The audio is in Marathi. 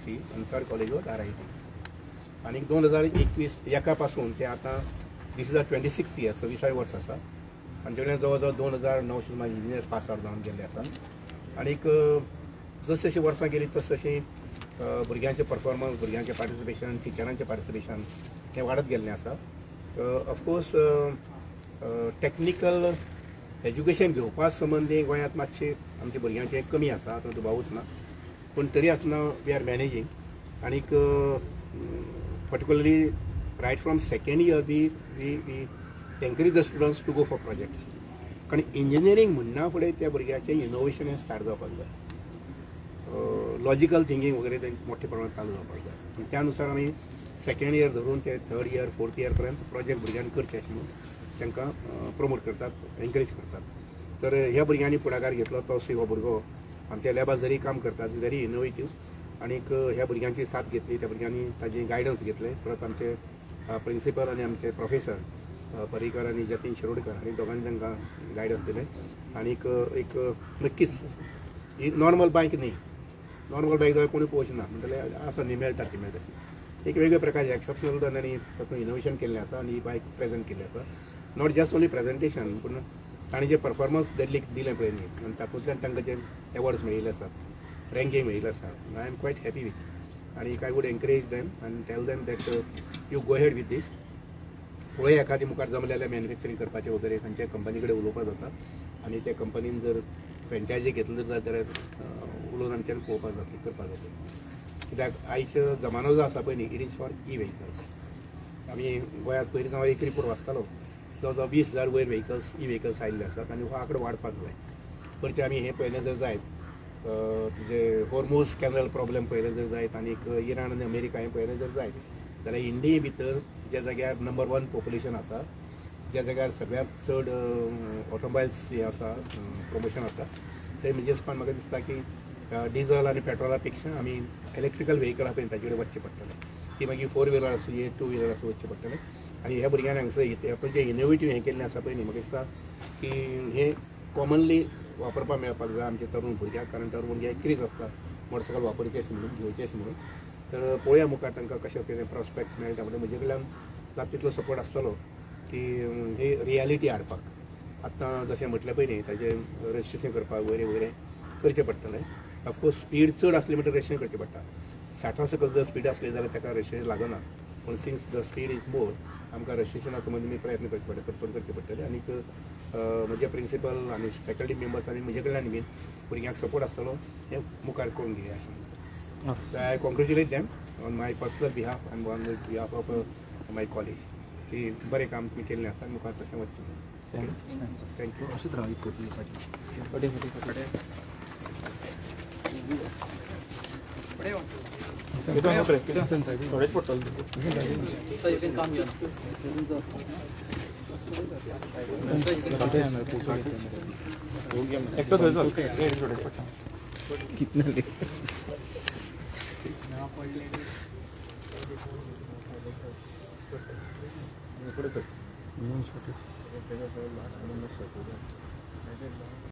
RITC आणि थर्ड कॉलेज वॉज RIT. आणि 2021 पासून ते आता दिस इज 26th इयर, 26 वर्स आसा. आमचे जवळ जवळ 2900 माझे इंजिनियर्स पास आउट जावन गेल्ले आसा. आणि जशी जशी वर्सां गेली तशी भुरग्यांचे परफॉर्मन्स, भुरग्यांचे पार्टिसिपेशन, टिचरांचे पार्टिसिपेशन हे वाडत गेल्लें आसा. ऑफकोर्स टेक्निकल एज्युकेशन घेवपा संबंदी गोंयांत मातशें आमच्या भुरग्यांचें कमी आसा, तो दुबावूच ना. पूण तरी आसतना वी आर मॅनेजींग. आनीक particularly right from second year we encourage the students to go for projects. कारण इंजिनियरींग म्हणना फुडें त्या भुरग्याचें इनोवेशन हें स्टार्ट जावपाक जाय. लॉजिकल थिंकींग वगैरे ते मोठ्या प्रमाणात चालू जावपाक जाय. आनी त्या अनुसार आमी सेकंड इयर धरून ते थर्ड इयर, फोर्थ इयर पर्यंत प्रोजेक्ट भुरग्यांनी करचे अशें म्हणून तांकां प्रमोट करतात, एनकरेज करतात. तर ह्या भुरग्यांनी फुडाकार घेतलो. तो हो भुरगो आमच्या लॅबांत जरी काम करता व्हेरी इनोवेटीव. आनीक ह्या भुरग्यांची साथ घेतली, त्या भुरग्यांनी ताजें गायडन्स घेतलें. परत आमचे प्रिंसिपल आनी आमचे प्रोफेसर पर्रीकर आनी जतीन शिरोडकर हांणी दोगांनी तांकां गायडन्स दिलें. आनीक एक नक्कीच ही नॉर्मल बायक न्ही, नॉर्मल बायक जाल्यार कोणी पळोवचें ना, म्हणटलें आसा न्ही, मेळटा ती मेळटा तशी. एक वेगळे प्रकारचे एक्सेप्शनल तांणी तातूंत इनोवेशन केल्लें आसा आनी ही बायक प्रेजेंट केल्ली आसा. नॉट जस्ट ओन्ली प्रेजेंटेशन, पूण तांणी जे परफॉर्मन्स दिलें पळय न्ही, आनी तातूंतल्यान तांकां जे एवॉर्ड्स मेळिल्ले आसात, रँकींग मेळिल्लें आसा. I am quite happy with. आनीक आय वूड एनकरेज देम आनी tell them that you go ahead with this. पळय एखादी मुखार जमलें जाल्यार मॅन्युफॅक्चरींग करपाचें वगैरे खंयच्या कंपनी कडेन उलोवपाक जाता. आनी त्या कंपनीन जर फ्रँचायजी घेतली जाल्यार उलोवन आमच्यान पळोवपाक जातलें, करपाक जातलें. कित्याक आयचो जमानो जो आसा पळय न्ही, इट इज फॉर व्हेकल्स. आमी गोंयांत पयलीं हांव एक रिपोर्ट वाचतालो, जवळ जवळ 20,000 वयर व्हेकल्स आयिल्ले आसात. आनी हो आंकडो वाडपाक जाय. खंयचे आमी हें पळयलें जर जायत, तुजें हॉर्मोज कॅनल प्रॉब्लेम पळयलें जर जायत, आनीक इराण आनी अमेरिका हें पळयलें जर जायत, जाल्यार इंडिये भितर ज्या जाग्यार नंबर 1 पॉप्युलेशन आसा, ज्या जाग्यार सगळ्यांत चड ऑटोमोबायल्स हें आसा, प्रमोशन आसा, थंय म्हणजे हिसपान म्हाका दिसता की डिझल आनी पेट्रोला पेक्षा आमी इलेक्ट्रिकल व्हेकला पळय ताचे कडेन वचचें पडटलें. ती मागीर 4 व्हिलर आसूं, 2 व्हिलर आसूं, वचचें पडटलें. आनी ह्या भुरग्यांनी हांगसर पळय जे इनोवेटीव हें केल्लें आसा पळय न्ही, म्हाका दिसता की हें कॉमनली वापरपाक मेळपाक जाय आमच्या तरूण भुरग्यांक. कारण तरूण भुरग्यांक क्रीज आसता मोटरसायकल वापरचें अशें म्हणून, घेवचें अशें म्हणून. तर पळोवया मुखार तांकां कशें कितें प्रॉस्पेक्ट्स मेळटा. म्हणजे म्हजे कडल्यान जाता तितलो सपोर्ट आसतलो की ही रियलिटी हाडपाक. आतां जशें म्हटलें पळय न्ही, ताजें रजिस्ट्रेशन करपाक वगैरे वगैरे करचें पडटलें. ऑफकोर्स स्पीड चड आसली म्हणटकीर रजिस्ट्रेशन करचें पडटा. 60 सकयल जर स्पीड आसली जाल्यार ताका रजिस्ट्रेशन लागना. पूण since the speed is more, आमकां रजिस्ट्रेशना संबंदी प्रयत्न करचे पडटले. आनीक म्हजे प्रिंसिपल आनी फॅकल्टी मेंबर्स आनी म्हजे कडल्यान बीन भुरग्यांक सपोर्ट आसतलो, हें मुखार करून घेया अशें. So I congratulate them on my personal behalf आनी on behalf of my college की बरें काम तुमी केल्लें आसा, मुखार तशें वचचें. थँक्यू. अशेंच राव थोडेच पडटलें. एकटो थंय चल. कितने